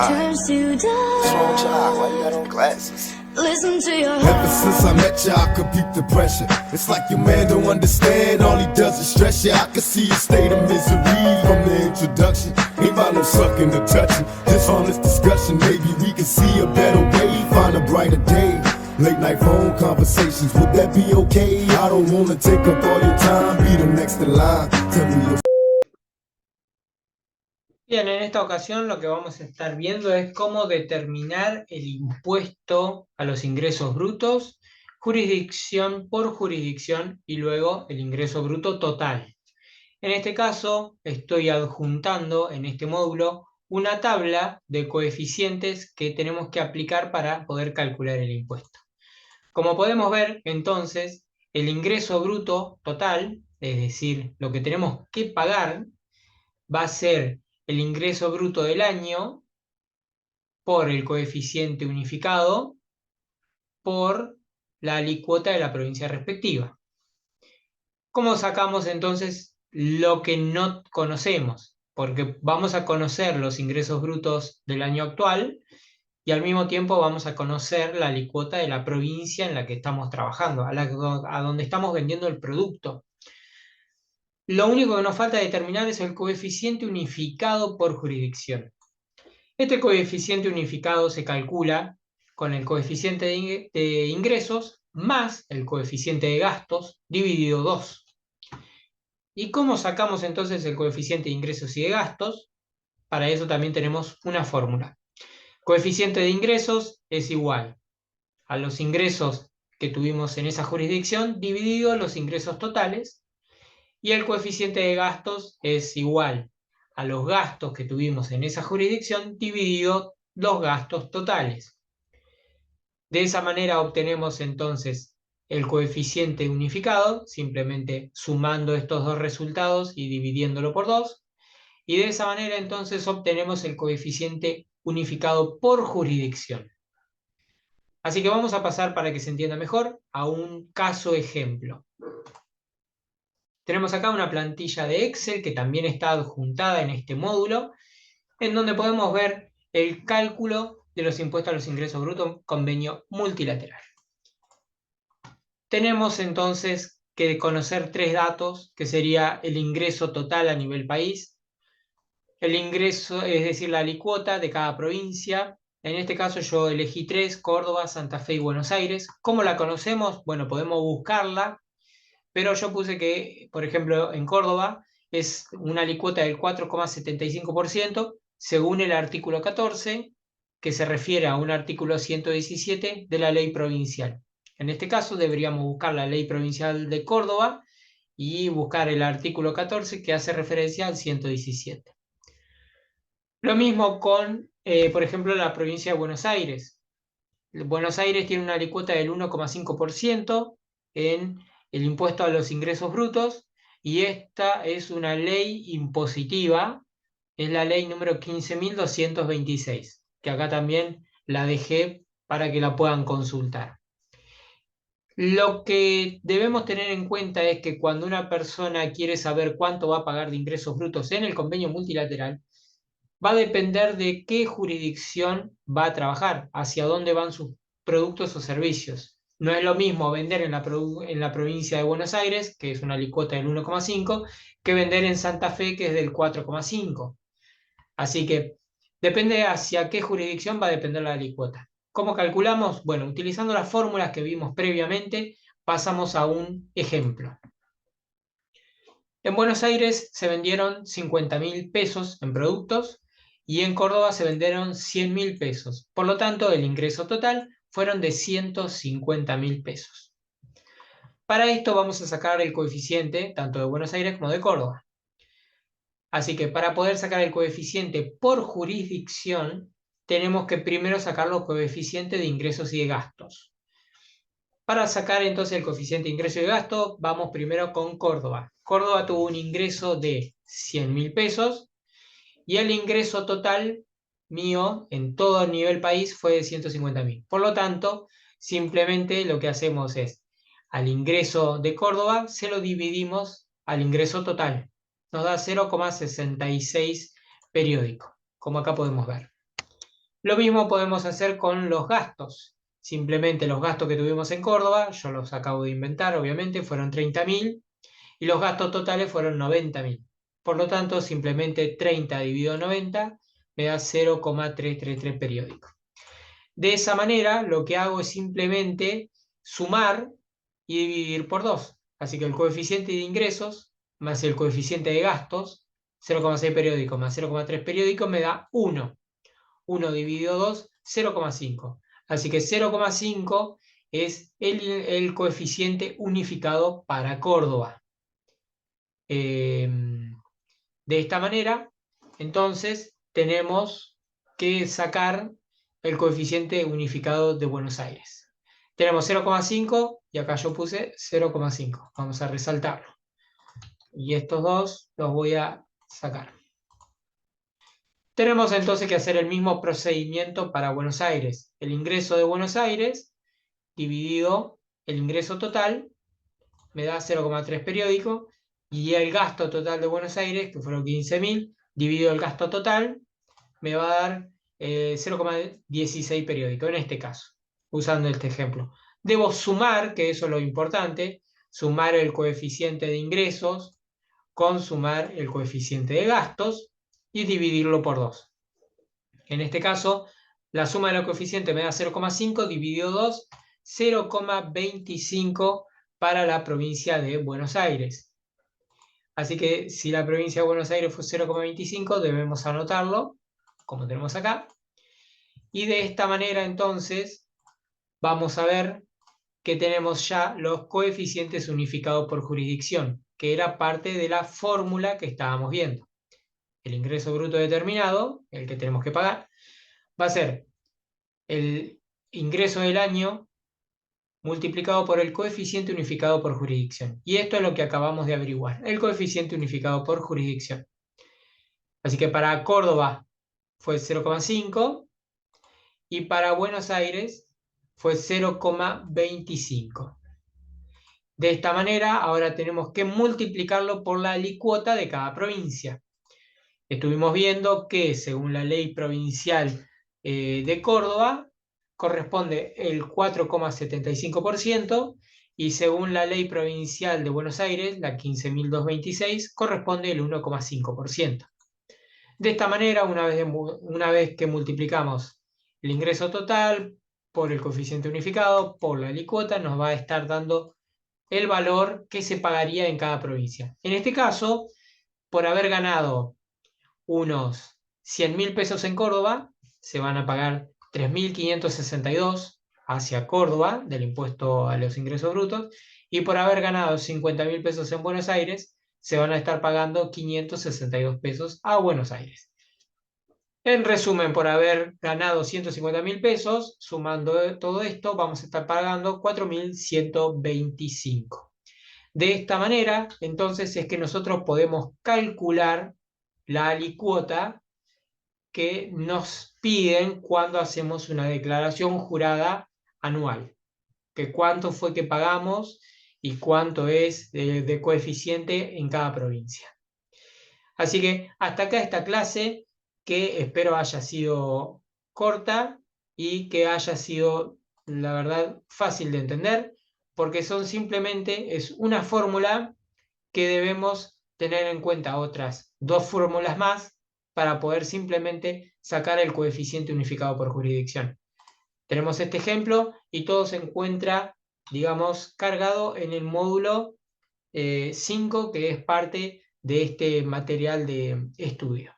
turns to dust. What's wrong with your eye? Why you got on glasses? Listen to your Ever since I met you, I could beat the pressure. It's like your man don't understand, all he does is stress you. I can see your state of misery from the introduction. Ain't about no sucking or touching, just honest discussion. Maybe we can see a better way, find a brighter day. Late night phone conversations, would that be okay? I don't wanna take up all your time, be the next in line. Tell me your Bien, en esta ocasión lo que vamos a estar viendo es cómo determinar el impuesto a los ingresos brutos, jurisdicción por jurisdicción y luego el ingreso bruto total. En este caso estoy adjuntando en este módulo una tabla de coeficientes que tenemos que aplicar para poder calcular el impuesto. Como podemos ver, entonces, el ingreso bruto total, es decir, lo que tenemos que pagar, va a ser el ingreso bruto del año por el coeficiente unificado por la alícuota de la provincia respectiva. ¿Cómo sacamos entonces lo que no conocemos? Porque vamos a conocer los ingresos brutos del año actual y al mismo tiempo vamos a conocer la alícuota de la provincia en la que estamos trabajando, a donde estamos vendiendo el producto. Lo único que nos falta determinar es el coeficiente unificado por jurisdicción. Este coeficiente unificado se calcula con el coeficiente de ingresos más el coeficiente de gastos dividido 2. ¿Y cómo sacamos entonces el coeficiente de ingresos y de gastos? Para eso también tenemos una fórmula. Coeficiente de ingresos es igual a los ingresos que tuvimos en esa jurisdicción dividido los ingresos totales, y el coeficiente de gastos es igual a los gastos que tuvimos en esa jurisdicción dividido los gastos totales. De esa manera obtenemos entonces el coeficiente unificado, simplemente sumando estos dos resultados y dividiéndolo por 2, y de esa manera entonces obtenemos el coeficiente unificado por jurisdicción. Así que vamos a pasar, para que se entienda mejor, a un caso ejemplo. Tenemos acá una plantilla de Excel que también está adjuntada en este módulo, en donde podemos ver el cálculo de los impuestos a los ingresos brutos, convenio multilateral. Tenemos entonces que conocer tres datos, que sería el ingreso total a nivel país, el ingreso, es decir, la alícuota de cada provincia. En este caso yo elegí 3, Córdoba, Santa Fe y Buenos Aires. ¿Cómo la conocemos? Bueno, podemos buscarla, pero yo puse que, por ejemplo, en Córdoba es una alícuota del 4,75% según el artículo 14, que se refiere a un artículo 117 de la ley provincial. En este caso deberíamos buscar la ley provincial de Córdoba y buscar el artículo 14 que hace referencia al 117. Lo mismo con, por ejemplo, la provincia de Buenos Aires. Buenos Aires tiene una alícuota del 1,5% en el impuesto a los ingresos brutos, y esta es una ley impositiva, es la ley número 15.226, que acá también la dejé para que la puedan consultar. Lo que debemos tener en cuenta es que cuando una persona quiere saber cuánto va a pagar de ingresos brutos en el convenio multilateral, va a depender de qué jurisdicción va a trabajar, hacia dónde van sus productos o servicios. No es lo mismo vender en la provincia de Buenos Aires, que es una alícuota del 1,5, que vender en Santa Fe, que es del 4,5. Así que depende hacia qué jurisdicción va a depender la alícuota. ¿Cómo calculamos? Bueno, utilizando las fórmulas que vimos previamente, pasamos a un ejemplo. En Buenos Aires se vendieron 50.000 pesos en productos y en Córdoba se vendieron 100.000 pesos. Por lo tanto, el ingreso total fueron de 150.000 pesos. Para esto vamos a sacar el coeficiente tanto de Buenos Aires como de Córdoba. Así que para poder sacar el coeficiente por jurisdicción, tenemos que primero sacar los coeficientes de ingresos y de gastos. Para sacar entonces el coeficiente de ingreso y de gasto, vamos primero con Córdoba. Córdoba tuvo un ingreso de 100.000 pesos y el ingreso total mío en todo el nivel país fue de 150.000. Por lo tanto, simplemente lo que hacemos es, al ingreso de Córdoba se lo dividimos al ingreso total. Nos da 0,66 periódico, como acá podemos ver. Lo mismo podemos hacer con los gastos. Simplemente los gastos que tuvimos en Córdoba, yo los acabo de inventar, obviamente, fueron 30.000 y los gastos totales fueron 90.000. Por lo tanto, simplemente 30 dividido 90 me da 0,333 periódicos. De esa manera, lo que hago es simplemente sumar y dividir por 2. Así que el coeficiente de ingresos más el coeficiente de gastos, 0,6 periódicos más 0,3 periódicos, me da 1. 1 dividido 2, 0,5. Así que 0,5 es el coeficiente unificado para Córdoba. De esta manera, entonces, tenemos que sacar el coeficiente unificado de Buenos Aires. Tenemos 0,5 y acá yo puse 0,5. Vamos a resaltarlo. Y estos dos los voy a sacar. Tenemos entonces que hacer el mismo procedimiento para Buenos Aires. El ingreso de Buenos Aires dividido el ingreso total me da 0,3 periódico y el gasto total de Buenos Aires, que fueron 15.000, dividido el gasto total, me va a dar 0,16 periódico, en este caso, usando este ejemplo. Debo sumar, que eso es lo importante, sumar el coeficiente de ingresos con sumar el coeficiente de gastos y dividirlo por 2. En este caso, la suma de los coeficientes me da 0,5 dividido 2, 0,25 para la provincia de Buenos Aires. Así que si la provincia de Buenos Aires fue 0,25, debemos anotarlo, como tenemos acá. Y de esta manera, entonces, vamos a ver que tenemos ya los coeficientes unificados por jurisdicción, que era parte de la fórmula que estábamos viendo. El ingreso bruto determinado, el que tenemos que pagar, va a ser el ingreso del año multiplicado por el coeficiente unificado por jurisdicción. Y esto es lo que acabamos de averiguar, el coeficiente unificado por jurisdicción. Así que para Córdoba fue 0,5 y para Buenos Aires fue 0,25. De esta manera, ahora tenemos que multiplicarlo por la alícuota de cada provincia. Estuvimos viendo que según la ley provincial de Córdoba, corresponde el 4,75% y según la ley provincial de Buenos Aires, la 15.226, corresponde el 1,5%. De esta manera, una vez que multiplicamos el ingreso total por el coeficiente unificado, por la alícuota, nos va a estar dando el valor que se pagaría en cada provincia. En este caso, por haber ganado unos 100.000 pesos en Córdoba, se van a pagar 3.562 hacia Córdoba del impuesto a los ingresos brutos, y por haber ganado 50.000 pesos en Buenos Aires, se van a estar pagando 562 pesos a Buenos Aires. En resumen, por haber ganado 150.000 pesos, sumando todo esto, vamos a estar pagando 4.125. De esta manera, entonces, es que nosotros podemos calcular la alícuota que nos piden cuando hacemos una declaración jurada anual. Que cuánto fue que pagamos y cuánto es de coeficiente en cada provincia. Así que hasta acá esta clase, que espero haya sido corta y que haya sido, la verdad, fácil de entender, porque simplemente es una fórmula que debemos tener en cuenta otras dos fórmulas más para poder simplemente sacar el coeficiente unificado por jurisdicción. Tenemos este ejemplo y todo se encuentra, digamos, cargado en el módulo 5, que es parte de este material de estudio.